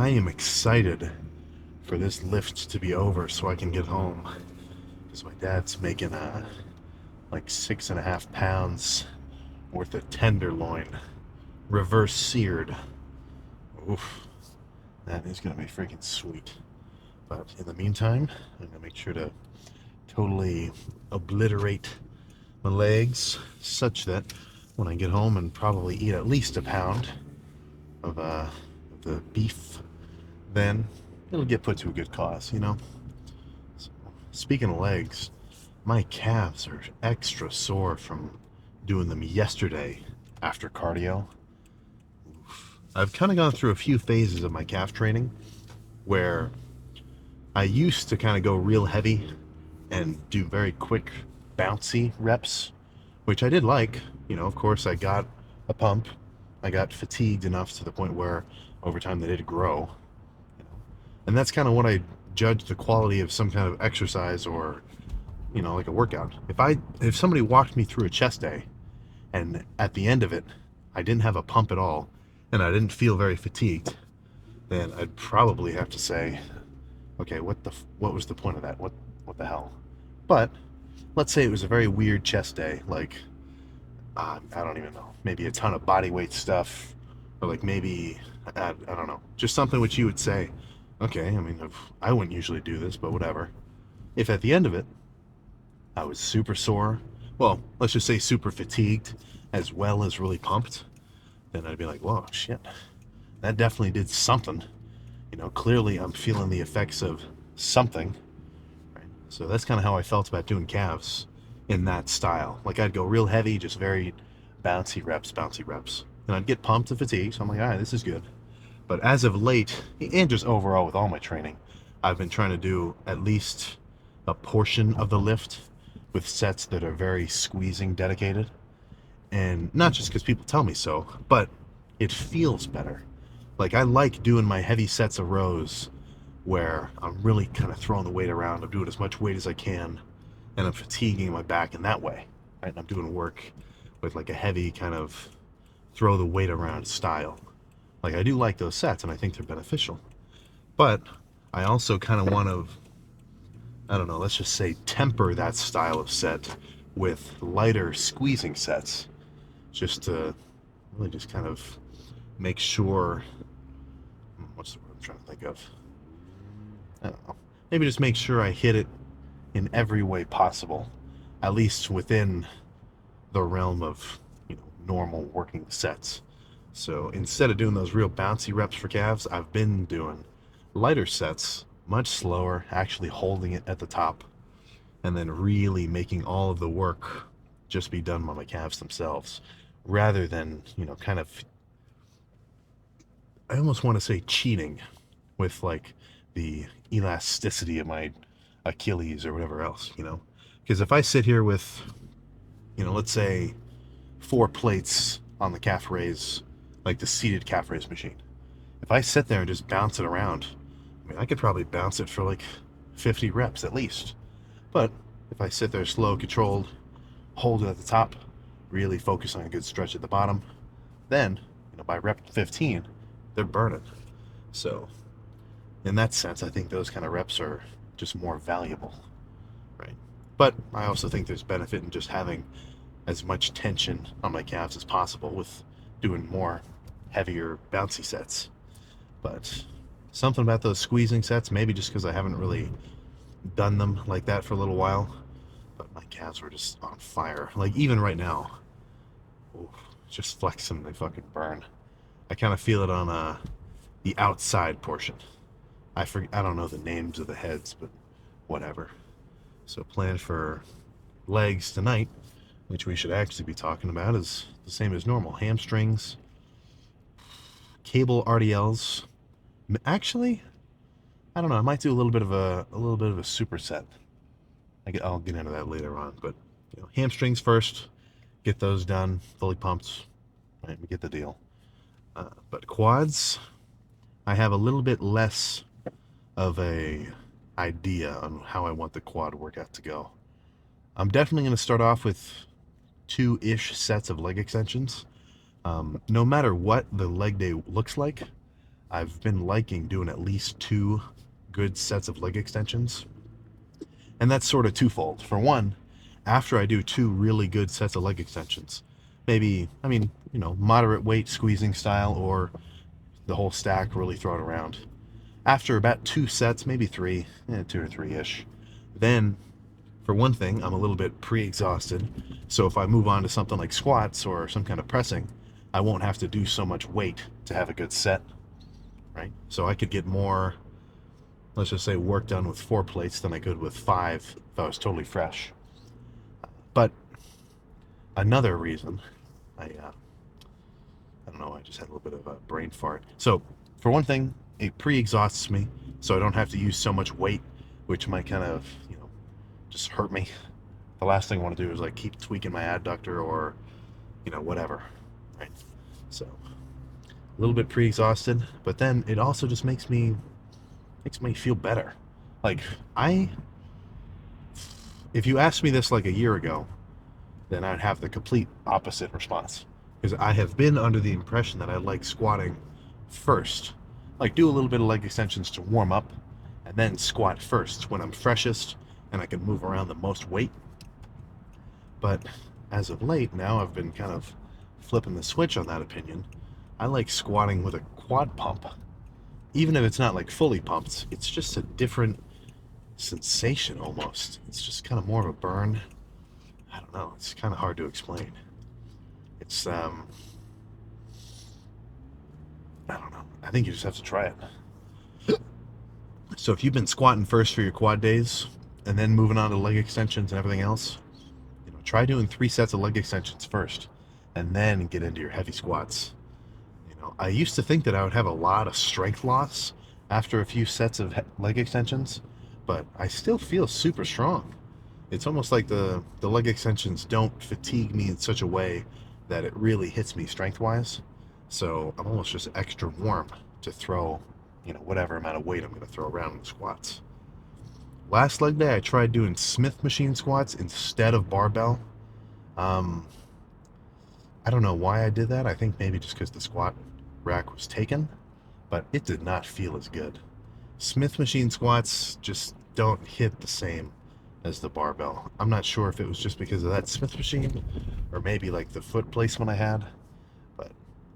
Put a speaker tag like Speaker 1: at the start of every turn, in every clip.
Speaker 1: I am excited for this lift to be over so I can get home. Because my dad's making like 6.5 pounds worth of tenderloin, reverse seared. Oof, that is gonna be freaking sweet. But in the meantime, I'm gonna make sure to totally obliterate my legs such that when I get home and probably eat at least a pound of the beef, then it'll get put to a good cause, you know? So, speaking of legs, my calves are extra sore from doing them yesterday after cardio. Oof. I've kind of gone through a few phases of my calf training where I used to kind of go real heavy and do very quick, bouncy reps, which I did like. You know, of course, I got a pump. I got fatigued enough to the point where over time they did grow. And that's kind of what I judge the quality of some kind of exercise or, you know, like a workout. If somebody walked me through a chest day and at the end of it I didn't have a pump at all and I didn't feel very fatigued, then I'd probably have to say, okay, what was the point of that? What the hell? But let's say it was a very weird chest day, like I don't even know, maybe a ton of body weight stuff, or like maybe I don't know, just something which you would say, okay, I mean, I wouldn't usually do this, but whatever. If at the end of it I was super sore, well, let's just say super fatigued, as well as really pumped, then I'd be like, whoa, shit, that definitely did something. You know, clearly I'm feeling the effects of something. Right? So that's kind of how I felt about doing calves in that style. Like I'd go real heavy, just very bouncy reps, bouncy reps. And I'd get pumped and fatigued, so I'm like, all right, this is good. But as of late, and just overall with all my training, I've been trying to do at least a portion of the lift with sets that are very squeezing dedicated. And not just because people tell me so, but it feels better. Like I like doing my heavy sets of rows where I'm really kind of throwing the weight around. I'm doing as much weight as I can and I'm fatiguing my back in that way. Right? And I'm doing work with like a heavy kind of throw the weight around style. Like I do like those sets and I think they're beneficial. But I also kind of want to, I don't know, let's just say temper that style of set with lighter squeezing sets just to really just kind of make sure, what's the word I'm trying to think of? I don't know. Maybe just make sure I hit it in every way possible, at least within the realm of, you know, normal working sets. So instead of doing those real bouncy reps for calves, I've been doing lighter sets, much slower, actually holding it at the top, and then really making all of the work just be done by my calves themselves, rather than, you know, kind of, I almost want to say cheating with like the elasticity of my Achilles or whatever else, you know? Because if I sit here with, you know, let's say 4 plates on the calf raise, like the seated calf raise machine, if I sit there and just bounce it around, I mean, I could probably bounce it for like 50 reps at least. But if I sit there slow, controlled, hold it at the top, really focus on a good stretch at the bottom, then, you know, by rep 15, they're burning. So, in that sense, I think those kind of reps are just more valuable, right? But I also think there's benefit in just having as much tension on my calves as possible with doing more heavier, bouncy sets. But something about those squeezing sets, maybe just because I haven't really done them like that for a little while, but my calves were just on fire. Like even right now, ooh, just flex them, they fucking burn. I kind of feel it on the outside portion. I don't know the names of the heads, but whatever. So plan for legs tonight, which we should actually be talking about, is the same as normal. Hamstrings, cable RDLs. Actually, I don't know. I might do a little bit of a superset. I'll get into that later on, but you know, hamstrings first. Get those done, fully pumped. Right, we get the deal. But quads, I have a little bit less of a idea on how I want the quad workout to go. I'm definitely going to start off with 2-ish sets of leg extensions. No matter what the leg day looks like, I've been liking doing at least 2 good sets of leg extensions. And that's sort of twofold. For one, after I do 2 really good sets of leg extensions, maybe, I mean, moderate weight squeezing style or the whole stack, really throw it around. After about 2 sets, maybe 3, 2 or 3-ish, then for one thing, I'm a little bit pre-exhausted. So if I move on to something like squats or some kind of pressing, I won't have to do so much weight to have a good set, right? So I could get more, let's just say, work done with 4 plates than I could with 5 if I was totally fresh. But another reason, I don't know, I just had a little bit of a brain fart. So for one thing, it pre-exhausts me, so I don't have to use so much weight, which might kind of, just hurt me. The last thing I want to do is like keep tweaking my adductor or, whatever, right? So a little bit pre-exhausted, but then it also just makes me feel better. Like if you asked me this like a year ago, then I'd have the complete opposite response. Because I have been under the impression that I like squatting first. Like do a little bit of leg extensions to warm up, and then squat first when I'm freshest and I can move around the most weight. But as of late, now I've been kind of flipping the switch on that opinion. I like squatting with a quad pump. Even if it's not like fully pumped, it's just a different sensation almost. It's just kind of more of a burn. I don't know, it's kind of hard to explain. It's I don't know. I think you just have to try it. So if you've been squatting first for your quad days and then moving on to leg extensions and everything else, try doing 3 sets of leg extensions first and then get into your heavy squats. I used to think that I would have a lot of strength loss after a few sets of leg extensions, but I still feel super strong. It's almost like the leg extensions don't fatigue me in such a way that it really hits me strength-wise. So I'm almost just extra warm to throw, whatever amount of weight I'm going to throw around in the squats. Last leg day, I tried doing Smith machine squats instead of barbell. I don't know why I did that. I think maybe just because the squat rack was taken, but it did not feel as good. Smith machine squats just don't hit the same as the barbell. I'm not sure if it was just because of that Smith machine or maybe like the foot placement I had, but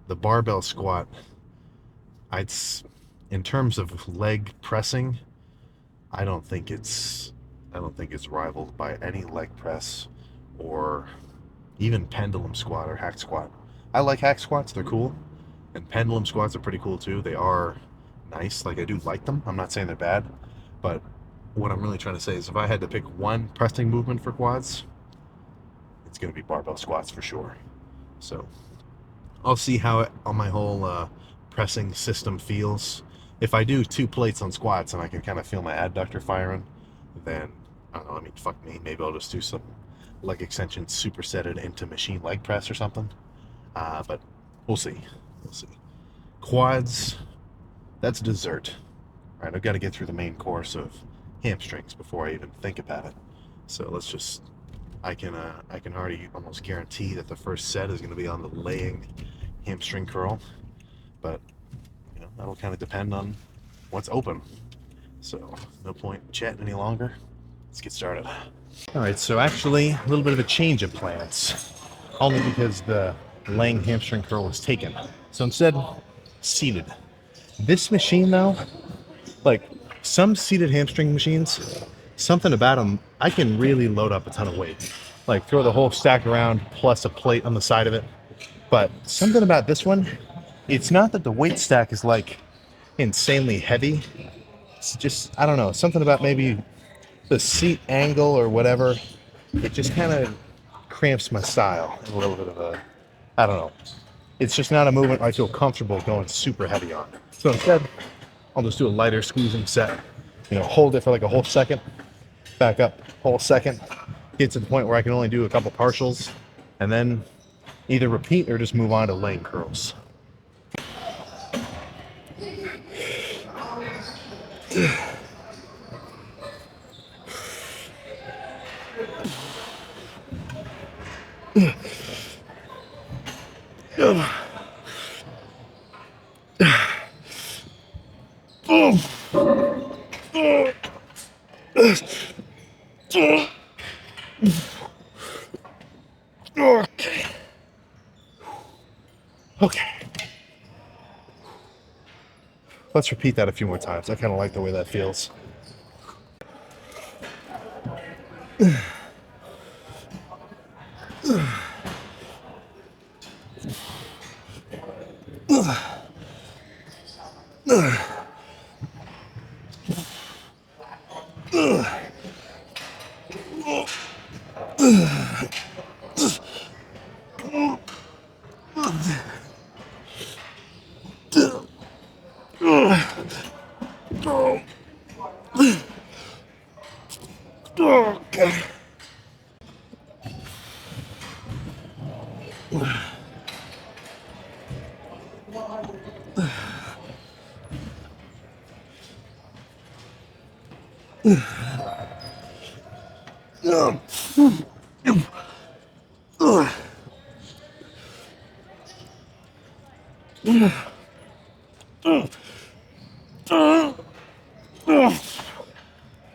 Speaker 1: the barbell squat, in terms of leg pressing, I don't think it's rivaled by any leg press or even pendulum squat or hack squat. I like hack squats, they're cool. And pendulum squats are pretty cool too. They are nice. Like I do like them. I'm not saying they're bad, but what I'm really trying to say is if I had to pick one pressing movement for quads, it's going to be barbell squats for sure. So I'll see how on my whole pressing system feels. If I do 2 plates on squats and I can kind of feel my adductor firing, then I don't know, I mean, fuck me, maybe I'll just do some leg extensions supersetted into machine leg press or something. But we'll see. We'll see. Quads, that's dessert. Right, I've got to get through the main course of hamstrings before I even think about it. So let's just, I can already almost guarantee that the first set is going to be on the laying hamstring curl, but that'll kind of depend on what's open. So no point chatting any longer. Let's get started. All right, so actually a little bit of a change of plans, only because the laying hamstring curl was taken. So instead, seated. This machine though, like some seated hamstring machines, something about them, I can really load up a ton of weight. Like throw the whole stack around plus a plate on the side of it. But something about this one, it's not that the weight stack is like insanely heavy. It's just, I don't know, something about maybe the seat angle or whatever. It just kind of cramps my style in a little bit of a, I don't know. It's just not a movement I feel comfortable going super heavy on. So instead, I'll just do a lighter squeezing set. Hold it for like a whole second, back up, whole second, get to the point where I can only do a couple partials, and then either repeat or just move on to laying curls. Okay. Okay. Let's repeat that a few more times. I kind of like the way that feels. Okay.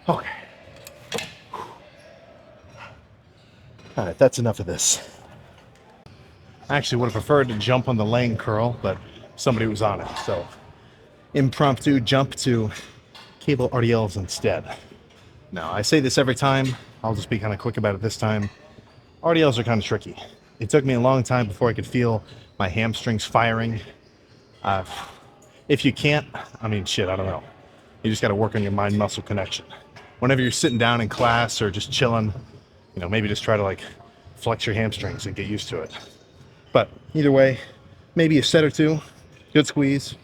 Speaker 1: Okay. All right, that's enough of this. I actually would have preferred to jump on the laying curl, but somebody was on it. So impromptu jump to cable RDLs instead. Now, I say this every time. I'll just be kind of quick about it this time. RDLs are kind of tricky. It took me a long time before I could feel my hamstrings firing. If you can't, I mean, shit, I don't know. You just got to work on your mind-muscle connection. Whenever you're sitting down in class or just chilling, maybe just try to like flex your hamstrings and get used to it. But either way, maybe a set or two, good squeeze,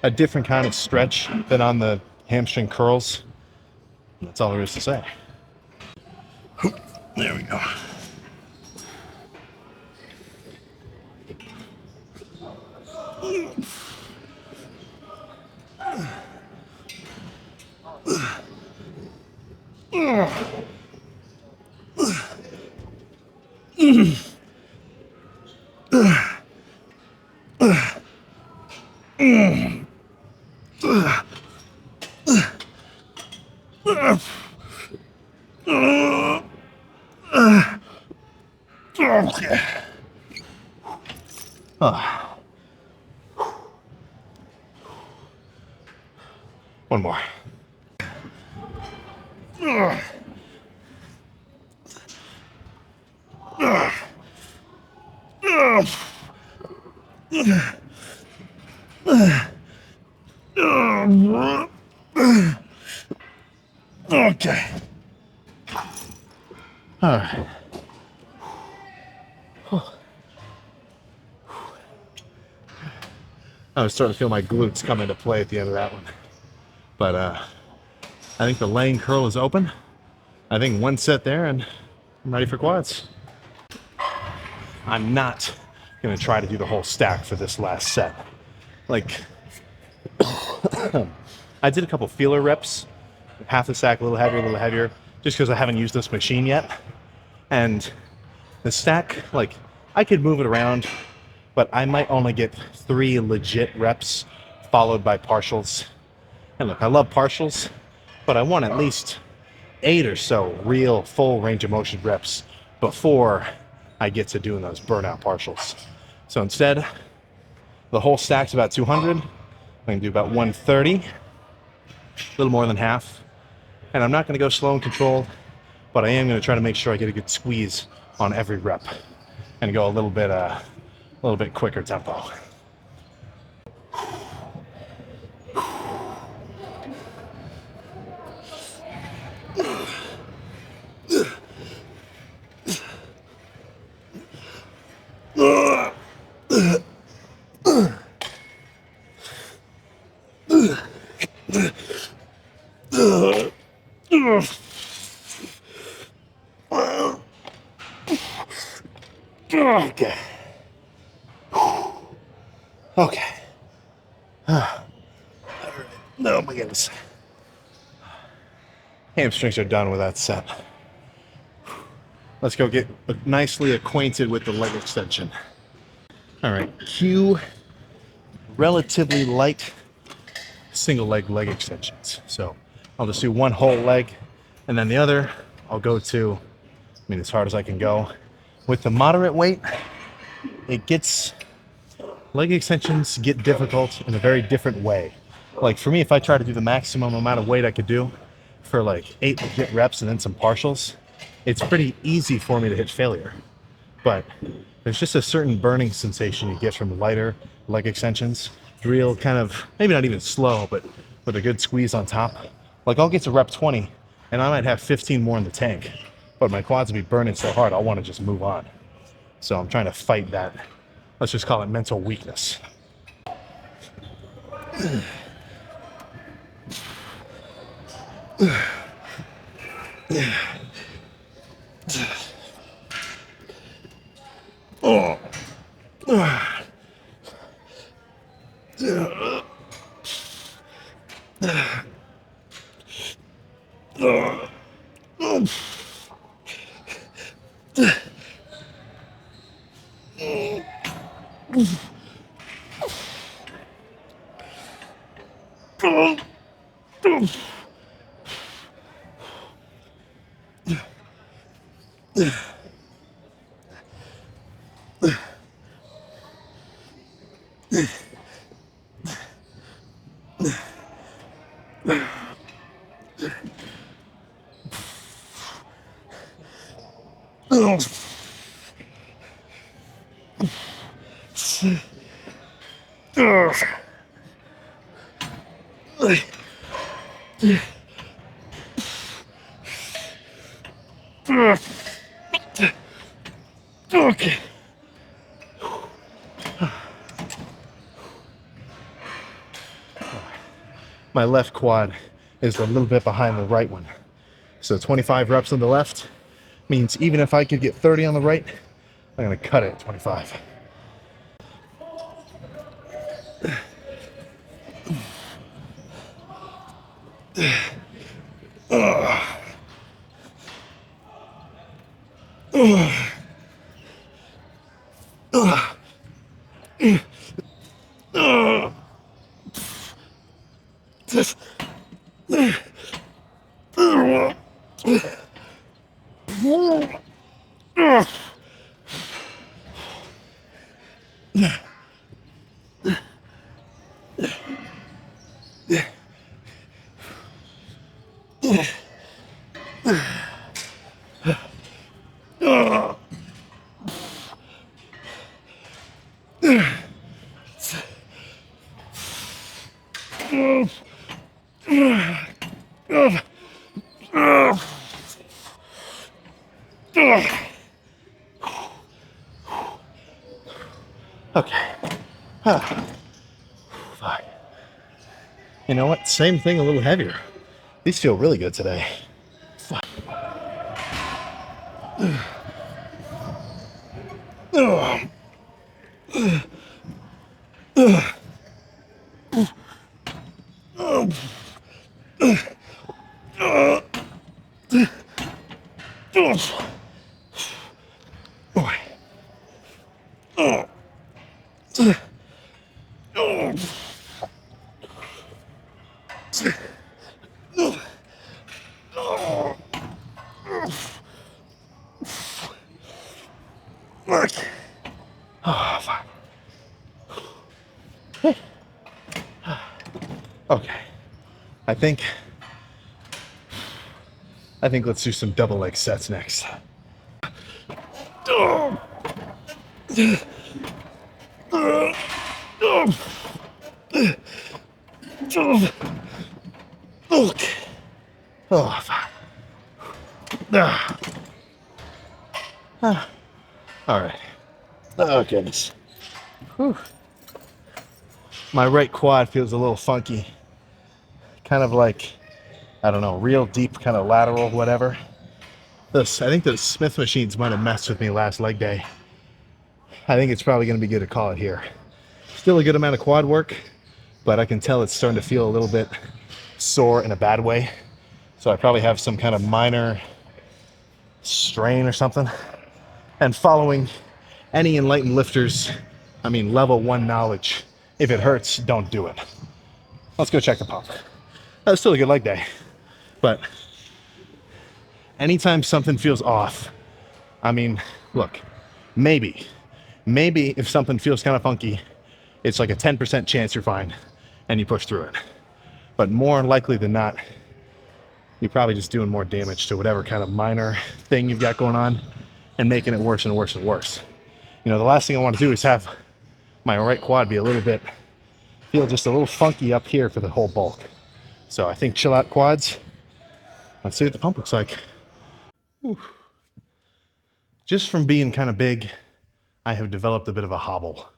Speaker 1: a different kind of stretch than on the hamstring curls. That's all there is to say. There we go. Okay. One more. Okay. All right. I was starting to feel my glutes come into play at the end of that one. But I think the laying curl is open. I think one set there and I'm ready for quads. I'm not gonna try to do the whole stack for this last set. Like, I did a couple feeler reps, half the stack, a little heavier, just because I haven't used this machine yet. And the stack, like, I could move it around, but I might only get 3 legit reps followed by partials. And look, I love partials, but I want at least 8 or so real full range of motion reps before I get to doing those burnout partials. So instead, the whole stack's about 200. I'm gonna do about 130, a little more than half. And I'm not gonna go slow and controlled, but I am gonna try to make sure I get a good squeeze on every rep and go a little bit quicker tempo. Okay. Okay. Oh my goodness. Hamstrings are done with that set. Let's go get nicely acquainted with the leg extension. All right, cue relatively light single leg extensions. So I'll just do one whole leg and then the other I'll go to, as hard as I can go. With the moderate weight, leg extensions get difficult in a very different way. Like for me, if I try to do the maximum amount of weight I could do for like 8 legit reps and then some partials, it's pretty easy for me to hit failure. But there's just a certain burning sensation you get from lighter leg extensions. Real kind of, maybe not even slow, but with a good squeeze on top. Like I'll get to rep 20 and I might have 15 more in the tank, but my quads will be burning so hard I'll want to just move on. So I'm trying to fight that, let's just call it mental weakness. Oh. Okay. My left quad is a little bit behind the right one. So 25 reps on the left means even if I could get 30 on the right, I'm gonna cut it at 25. Okay. Fuck. You know what? Same thing, a little heavier. These feel really good today. Fuck. Oh, fuck. Okay. I think let's do some double leg sets next. Oh, fuck. All right. Oh, goodness. Whew. My right quad feels a little funky. Kind of like, I don't know, real deep kind of lateral, whatever. I think the Smith machines might have messed with me last leg day. I think it's probably going to be good to call it here. Still a good amount of quad work, but I can tell it's starting to feel a little bit sore in a bad way. So I probably have some kind of minor strain or something. And following any enlightened lifters, level 1 knowledge, if it hurts, don't do it. Let's go check the pump. That was still a good leg day, but anytime something feels off, I mean, look, maybe if something feels kind of funky, it's like a 10% chance you're fine and you push through it. But more likely than not, you're probably just doing more damage to whatever kind of minor thing you've got going on and making it worse and worse and worse. You know, the last thing I want to do is have my right quad be feel just a little funky up here for the whole bulk. So I think chill out quads. Let's see what the pump looks like. Whew. Just from being kind of big, I have developed a bit of a hobble.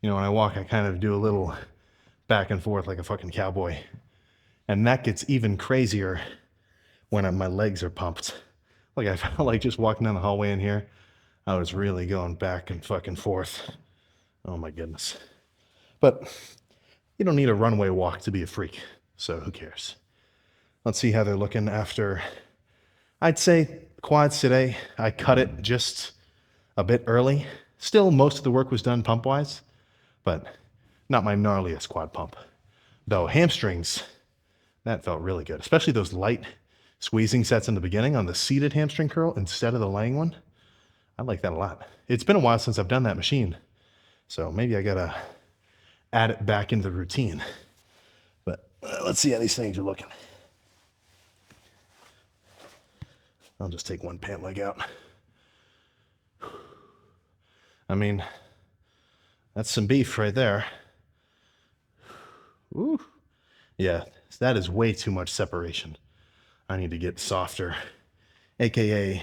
Speaker 1: You know, when I walk, I kind of do a little back and forth like a fucking cowboy. And that gets even crazier when my legs are pumped. Like I felt like just walking down the hallway in here, I was really going back and fucking forth. Oh my goodness. But you don't need a runway walk to be a freak, so who cares? Let's see how they're looking after. I'd say quads today, I cut it just a bit early. Still, most of the work was done pump-wise, but not my gnarliest quad pump. Though hamstrings, that felt really good, especially those light squeezing sets in the beginning on the seated hamstring curl instead of the laying one. I like that a lot. It's been a while since I've done that machine, so maybe I gotta add it back into the routine. But let's see how these things are looking. I'll just take one pant leg out. I mean, that's some beef right there. Ooh. Yeah, that is way too much separation. I need to get softer, aka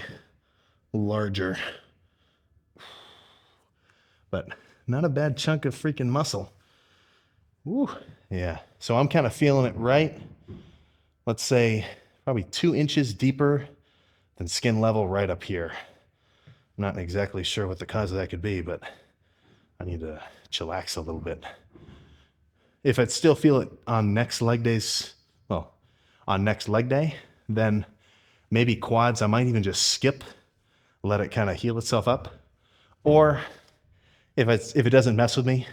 Speaker 1: larger. But not a bad chunk of freaking muscle. Ooh, yeah. So I'm kind of feeling it right. Let's say probably 2 inches deeper than skin level right up here. I'm not exactly sure what the cause of that could be, but I need to chillax a little bit. If I'd still feel it on next leg days, well, on next leg day, then maybe quads, I might even just skip, let it kind of heal itself up. Or if it doesn't mess with me,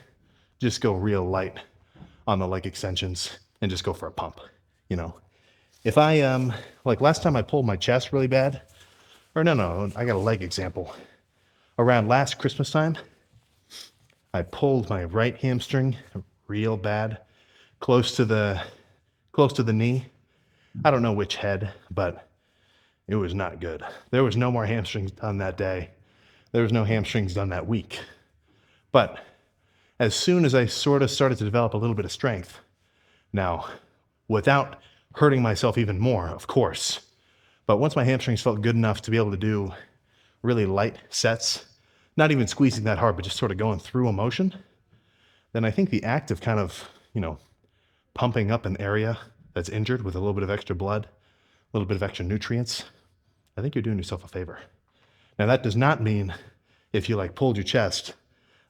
Speaker 1: just go real light on the leg extensions and just go for a pump, you know. If I, like last time I pulled my chest really bad, or no, I got a leg example. Around last Christmas time, I pulled my right hamstring real bad, close to the knee. I don't know which head, but it was not good. There was no more hamstrings done that day. There was no hamstrings done that week. But as soon as I sort of started to develop a little bit of strength, now, without hurting myself even more, of course, but once my hamstrings felt good enough to be able to do really light sets, not even squeezing that hard, but just sort of going through a motion, then I think the act of kind of, you know, pumping up an area that's injured with a little bit of extra blood, a little bit of extra nutrients, I think you're doing yourself a favor. Now, that does not mean if you like pulled your chest,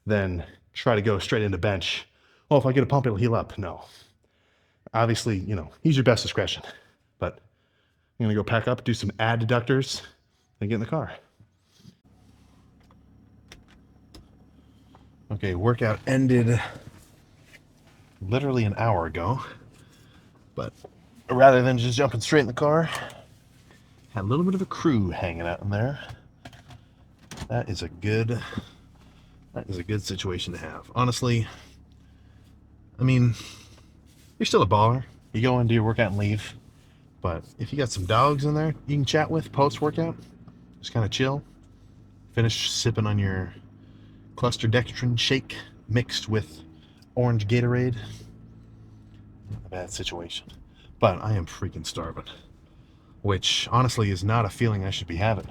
Speaker 1: then try to go straight into bench. Oh, if I get a pump, it'll heal up. No. Obviously, you know, use your best discretion. But I'm going to go pack up, do some adductors, and get in the car. Okay, workout ended literally an hour ago. But rather than just jumping straight in the car, had a little bit of a crew hanging out in there. That is a good situation to have. Honestly, I mean, you're still a baller. You go and do your workout and leave. But if you got some dogs in there you can chat with post-workout, just kind of chill, finish sipping on your cluster dextrin shake mixed with orange Gatorade. Not a bad situation. But I am freaking starving, which honestly is not a feeling I should be having.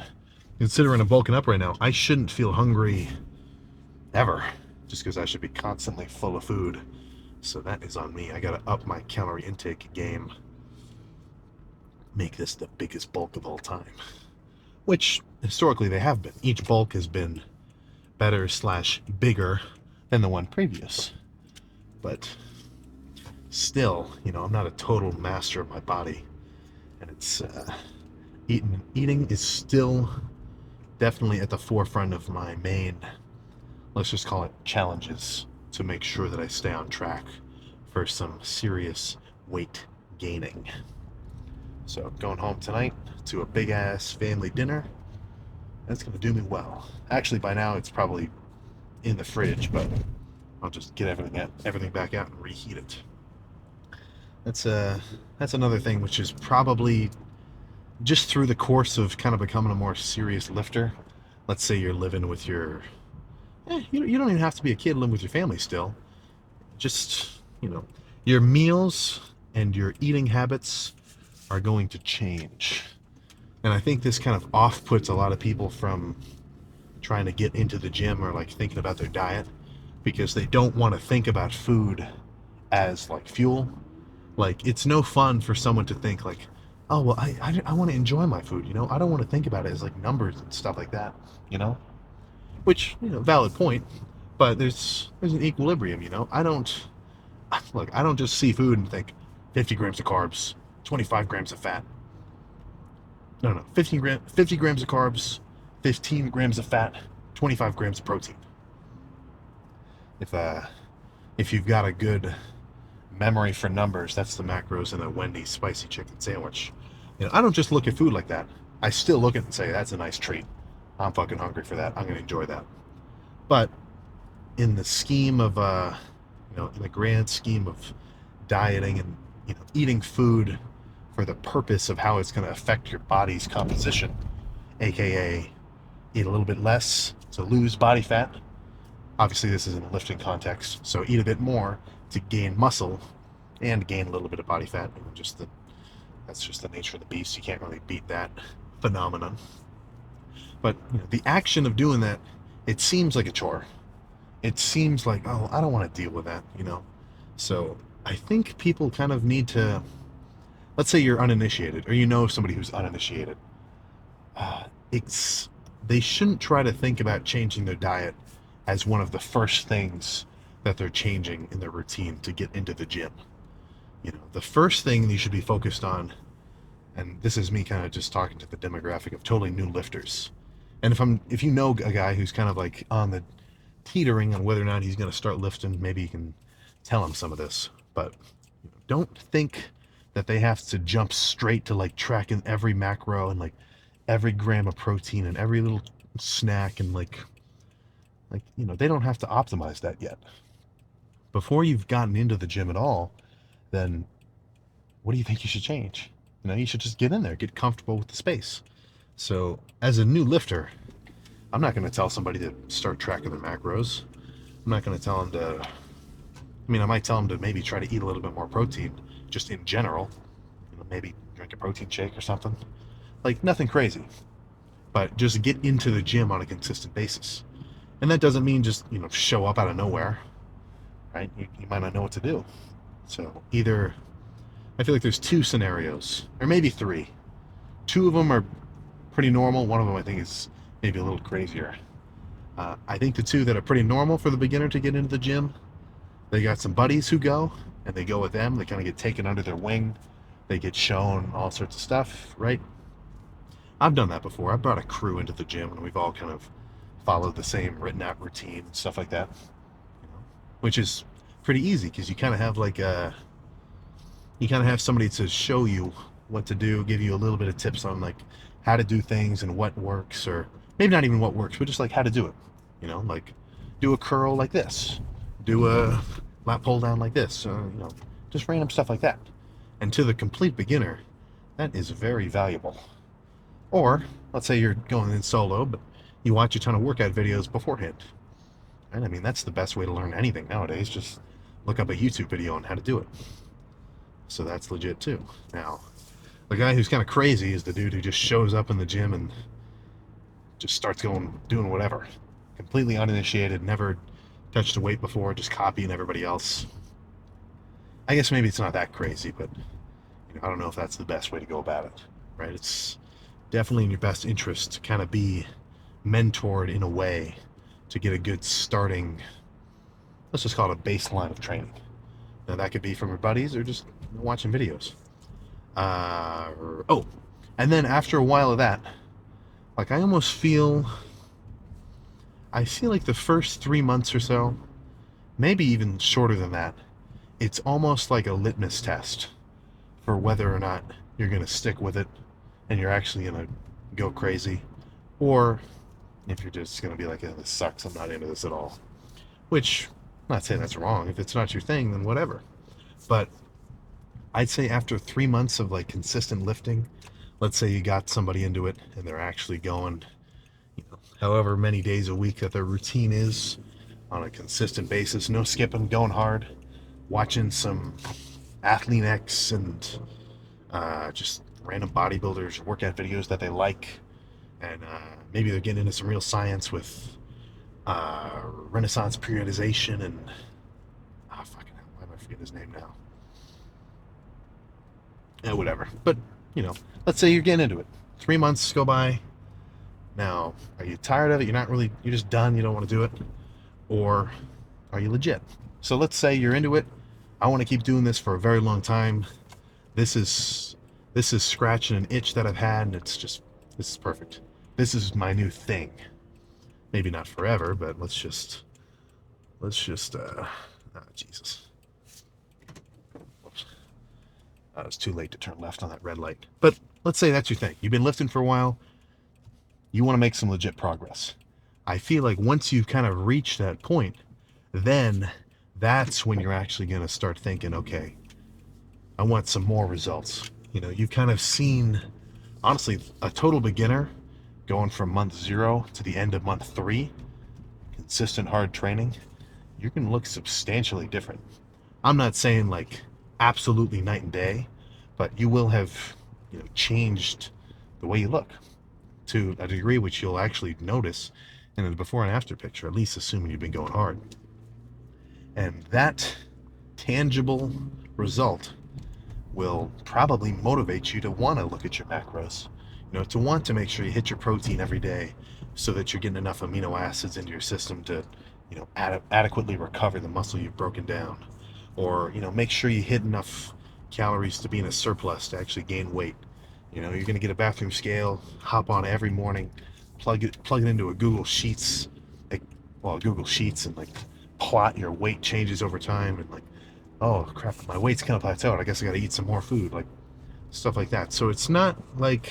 Speaker 1: Considering I'm bulking up right now, I shouldn't feel hungry ever, just because I should be constantly full of food. So that is on me. I gotta up my calorie intake game. Make this the biggest bulk of all time. Which, historically, they have been. Each bulk has been better / bigger than the one previous. But still, you know, I'm not a total master of my body. And it's, eating is still definitely at the forefront of my main, let's just call it challenges, to make sure that I stay on track for some serious weight gaining. So going home tonight, to a big ass family dinner. That's gonna do me well. Actually, by now it's probably in the fridge, but I'll just get everything back out and reheat it. That's another thing which is probably just through the course of kind of becoming a more serious lifter. Let's say you're living with your, you don't even have to be a kid living with your family still. Just, your meals and your eating habits are going to change. And I think this kind of off-puts a lot of people from trying to get into the gym or like thinking about their diet, because they don't want to think about food as like fuel. Like, it's no fun for someone to think like, oh, well, I want to enjoy my food, I don't want to think about it as like numbers and stuff like that, which, valid point, but there's an equilibrium, I don't, look, I don't just see food and think 50 grams of carbs, 25 grams of fat. No, 50 grams of carbs, 15 grams of fat, 25 grams of protein. If you've got a good memory for numbers, that's the macros in a Wendy's spicy chicken sandwich. I don't just look at food like that. I still look at it and say, that's a nice treat. I'm fucking hungry for that. I'm going to enjoy that. But in the scheme of, in the grand scheme of dieting and, eating food for the purpose of how it's going to affect your body's composition, aka eat a little bit less to lose body fat. Obviously, this is in a lifting context, so eat a bit more to gain muscle and gain a little bit of body fat. That's just the nature of the beast. You can't really beat that phenomenon. But the action of doing that, it seems like a chore. It seems like, oh, I don't want to deal with that, So I think people kind of need to, let's say you're uninitiated, or somebody who's uninitiated. They shouldn't try to think about changing their diet as one of the first things that they're changing in their routine to get into the gym. The first thing you should be focused on, and this is me kind of just talking to the demographic of totally new lifters. And if you know a guy who's kind of like on the teetering on whether or not he's going to start lifting, maybe you can tell him some of this. But don't think that they have to jump straight to like tracking every macro and like every gram of protein and every little snack and like they don't have to optimize that yet. Before you've gotten into the gym at all, then what do you think you should change? You should just get in there, get comfortable with the space. So as a new lifter, I'm not going to tell somebody to start tracking their macros. I'm not going to tell them to, I might tell them to maybe try to eat a little bit more protein, just in general. Maybe drink a protein shake or something. Like, nothing crazy. But just get into the gym on a consistent basis. And that doesn't mean just, show up out of nowhere, right? You might not know what to do. So either, I feel like there's two scenarios, or maybe three. Two of them are pretty normal. One of them I think is maybe a little crazier. I think the two that are pretty normal for the beginner to get into the gym, they got some buddies who go, and they go with them. They kind of get taken under their wing. They get shown all sorts of stuff, right? I've done that before. I brought a crew into the gym, and we've all kind of followed the same written out routine and stuff like that, which is pretty easy because you kind of have somebody to show you what to do, give you a little bit of tips on like how to do things and what works, or maybe not even what works, but just like how to do it. Like do a curl like this, do a lat pull down like this, just random stuff like that. And to the complete beginner, that is very valuable. Or let's say you're going in solo, but you watch a ton of workout videos beforehand. And that's the best way to learn anything nowadays. Just look up a YouTube video on how to do it. So that's legit too. Now, the guy who's kind of crazy is the dude who just shows up in the gym and just starts doing whatever. Completely uninitiated, never touched a weight before, just copying everybody else. I guess maybe it's not that crazy, but I don't know if that's the best way to go about it, right? It's definitely in your best interest to kind of be mentored in a way to get a good starting, let's just call it a baseline of training. Now that could be from your buddies or just watching videos. And then after a while of that, like I feel like the first 3 months or so, maybe even shorter than that, it's almost like a litmus test for whether or not you're going to stick with it and you're actually gonna go crazy, or if you're just gonna be like, oh, this sucks, I'm not into this at all. Which, I'm not saying that's wrong. If it's not your thing, then whatever. But I'd say after 3 months of like consistent lifting, let's say you got somebody into it and they're actually going, however many days a week that their routine is on a consistent basis, no skipping, going hard, watching some Athlete X and just random bodybuilders workout videos that they like, and maybe they're getting into some real science with Renaissance periodization and fucking hell, why am I forgetting his name now? Yeah, whatever. But let's say you're getting into it. 3 months go by. Now, are you tired of it? You're just done. You don't want to do it, or are you legit? So let's say you're into it. I want to keep doing this for a very long time. This is scratching an itch that I've had, and this is perfect. This is my new thing. Maybe not forever, but let's just Jesus. It's too late to turn left on that red light. But let's say that's your thing. You've been lifting for a while. You want to make some legit progress. I feel like once you've kind of reached that point, then that's when you're actually going to start thinking, okay, I want some more results. You've kind of seen, honestly, a total beginner going from month 0 to the end of month 3, consistent hard training, you're going to look substantially different. I'm not saying like absolutely night and day, but you will have, changed the way you look to a degree which you'll actually notice in the before and after picture, at least assuming you've been going hard. And that tangible result will probably motivate you to want to look at your macros, to want to make sure you hit your protein every day so that you're getting enough amino acids into your system to, adequately recover the muscle you've broken down, or, make sure you hit enough calories to be in a surplus to actually gain weight. You're going to get a bathroom scale, hop on every morning, plug it into a Google Sheets, and like plot your weight changes over time, and like, oh crap, my weight's kind of plateaued. I guess I got to eat some more food, like stuff like that. So it's not like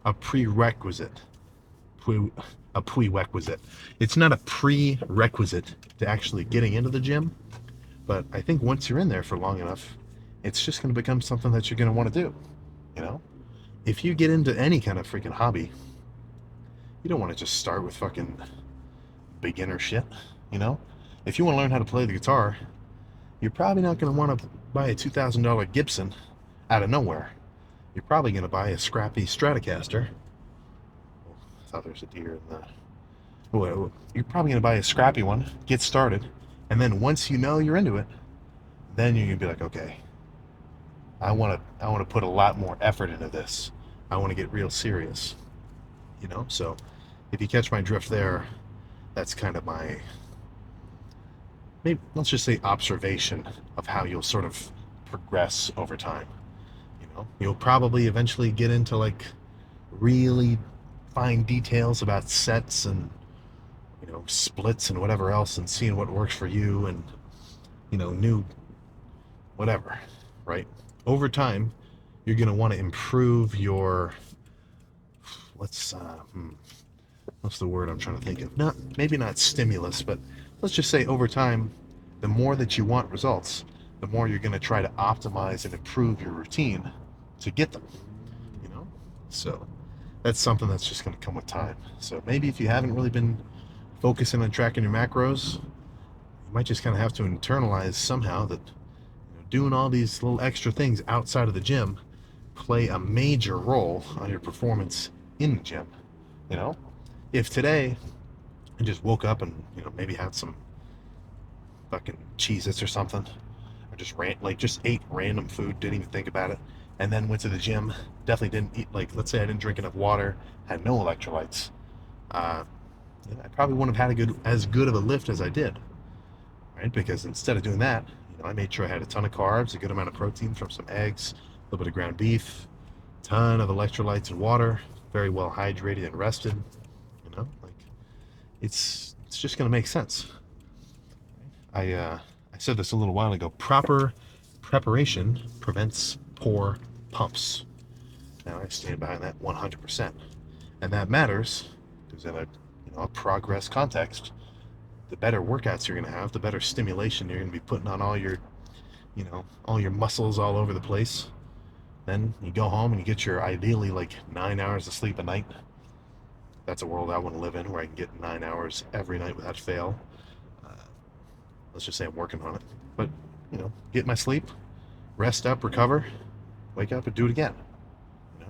Speaker 1: a prerequisite. It's not a prerequisite to actually getting into the gym, but I think once you're in there for long enough, it's just going to become something that you're going to want to do. If you get into any kind of freaking hobby, you don't want to just start with fucking beginner shit. If you want to learn how to play the guitar, you're probably not going to want to buy a $2,000 Gibson out of nowhere. You're probably going to buy a scrappy Stratocaster. I thought there was a deer in the... Well, you're probably going to buy a scrappy one, get started, and then once you're into it, then you're going to be like, okay, I want to put a lot more effort into this. I want to get real serious. So if you catch my drift there, that's kind of my, maybe let's just say, observation of how you'll sort of progress over time. You'll probably eventually get into like really fine details about sets and splits and whatever else, and seeing what works for you, and new whatever, right? Over time, you're going to want to improve your, what's the word I'm trying to think of? Maybe not stimulus, but let's just say over time, the more that you want results, the more you're going to try to optimize and improve your routine to get them. So that's something that's just going to come with time. So maybe if you haven't really been focusing on tracking your macros, you might just kind of have to internalize somehow that doing all these little extra things outside of the gym play a major role on your performance in the gym. If today I just woke up and maybe had some fucking Cheez-Its or something, or just ate random food, didn't even think about it, and then went to the gym, definitely didn't eat, like, let's say I didn't drink enough water, had no electrolytes, I probably wouldn't have had as good of a lift as I did, right? Because instead of doing that, I made sure I had a ton of carbs, a good amount of protein from some eggs, a little bit of ground beef, ton of electrolytes and water, very well hydrated and rested. Like, it's just going to make sense. I said this a little while ago. Proper preparation prevents poor pumps. And I stand behind that 100%. And that matters because in a progress context, the better workouts you're going to have, the better stimulation you're going to be putting on all your muscles all over the place. Then you go home and you get your ideally like 9 hours of sleep a night. That's a world I want to live in, where I can get 9 hours every night without fail. Uh, let's just say I'm working on it. But, get my sleep, rest up, recover, wake up, and do it again.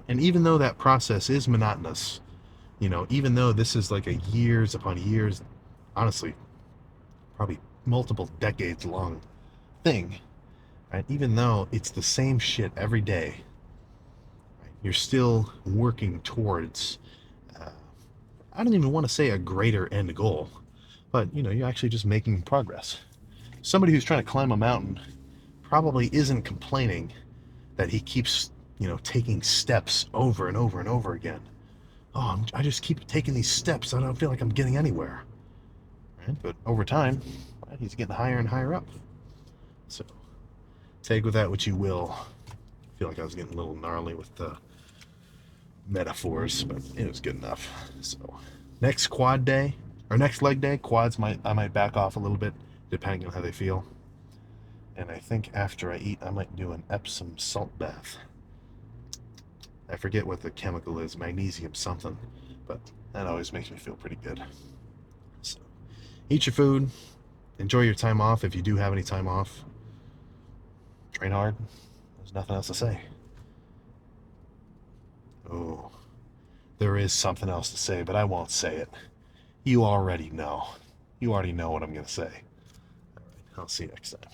Speaker 1: And even though that process is monotonous, even though this is like a years upon years, honestly, probably multiple decades long thing, right? Even though it's the same shit every day, right? You're still working towards, uh, I don't even want to say a greater end goal, but you're actually just making progress. Somebody who's trying to climb a mountain probably isn't complaining that he keeps, taking steps over and over and over again. Oh, I just keep taking these steps. I don't feel like I'm getting anywhere. Right? But over time, right, he's getting higher and higher up. So take with that what you will. I feel like I was getting a little gnarly with the metaphors, but it was good enough. So next quad day, or next leg day, I might back off a little bit depending on how they feel. And I think after I eat, I might do an Epsom salt bath. I forget what the chemical is, magnesium something, but that always makes me feel pretty good. So eat your food, enjoy your time off if you do have any time off. Train hard. There's nothing else to say. Oh, there is something else to say, but I won't say it. You already know. You already know what I'm going to say. All right, I'll see you next time.